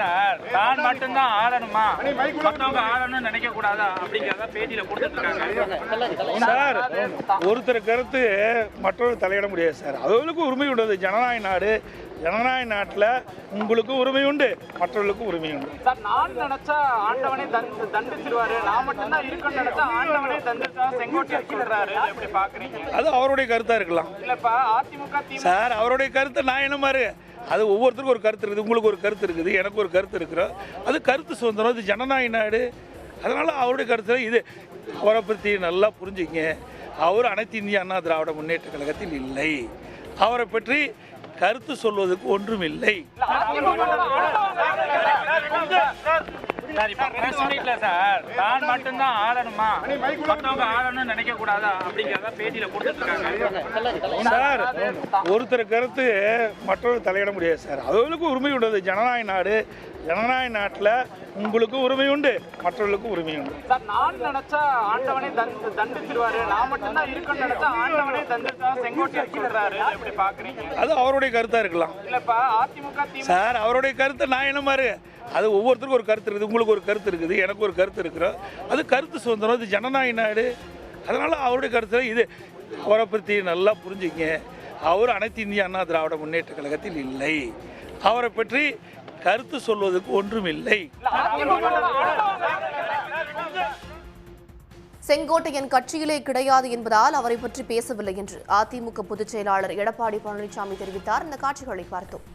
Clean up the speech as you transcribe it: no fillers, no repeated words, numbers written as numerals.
Sir தான் மட்டும்தான் ஆளணுமா, மற்றவங்க ஆளணும்னு நினைக்க கூடாதா அப்படிங்கிறத பேட்டியில கொடுத்துட்டு இருக்காங்க சார். ஒருத்தர் கருத்து மற்றொரு தலையிட முடியாது சார். அவர்களுக்கு உரிமை உள்ளது. ஜனநாயக நாடு. ஜனநாயக நாட்டில் உங்களுக்கு உரிமை உண்டு, மற்றவர்களுக்கும் உரிமை உண்டு சார். நான் நினைச்சா ஆண்டவனே தண்டிச்சிருவாரு, நான் மட்டும்தான் இருக்குன்னு நினைச்சா ஆண்டவனே தண்டிச்சா செங்கோட்டையன் சொல்றாரு. எப்படி பாக்குறீங்க? அது அவருடைய கருத்தா இருக்கலாம். இல்லப்பா அதிமுக சார் அவருடைய கருத்தை நான் என்ன மாதிரி அது ஒவ்வொருத்தருக்கும் ஒரு கருத்து இருக்குது. உங்களுக்கு ஒரு கருத்து இருக்குது, எனக்கு ஒரு கருத்து இருக்கிறோம். அது கருத்து சுதந்திரம். இது ஜனநாயக நாடு. அதனால் அவருடைய கருத்தில் இது அவரை பற்றி நல்லா புரிஞ்சுங்க. அவர் அனைத்து இந்திய அண்ணா திராவிட முன்னேற்ற கழகத்தில் இல்லை. அவரை பற்றி கருத்து சொல்வதற்கு ஒன்றும் இல்லை. சார் தான் மட்டும்தான் ஆளணுமா, மற்றவங்க ஆளணும்னு நினைக்க கூடாதா அப்படிங்கிறத பேட்டியில கொடுத்துட்டு இருக்காங்க சார். ஒருத்தர் கருத்து மற்றொரு தலையிட முடியாது சார். அவர்களுக்கு உரிமை உள்ளது. ஜனநாயக நாடு. ஜனநாயக நாட்டில் உங்களுக்கு உரிமை உண்டு, மற்றவர்களுக்கும் உரிமை உண்டு சார். நான் நினைச்சா ஆண்டவனே தண்டிச்சிருவாரு, நான் மட்டும்தான் இருக்குன்னு நினைச்சா ஆண்டவனே தண்டிச்சா செங்கோட்டையன் சொல்றாரு. எப்படி பாக்குறீங்க? அது அவருடைய கருத்தா இருக்கலாம். இல்லப்பா அதிமுக சார் அவருடைய கருத்தை நான் என்ன மாதிரி அது ஒவ்வொருத்தருக்கும் ஒரு கருத்து இருக்குது. உங்களுக்கு ஒரு கருத்து இருக்குது, எனக்கு ஒரு கருத்து இருக்கிறோம். அது கருத்து சுதந்திரம். இது ஜனநாயக நாடு. அதனால் அவருடைய கருத்தில் இது அவரை பற்றி நல்லா புரிஞ்சுங்க. அவர் அனைத்து இந்திய அண்ணா திராவிட முன்னேற்ற கழகத்தில் இல்லை. அவரை பற்றி கருத்து சொல்வதற்கு ஒன்றும் இல்லை. செங்கோட்டையன் கட்சியிலே கிடையாது என்பதால் அவரை பற்றி பேசவில்லை என்று அதிமுக பொதுச் செயலாளர் எடப்பாடி பழனிசாமி தெரிவித்தார். இந்த காட்சிகளை பார்த்தோம்.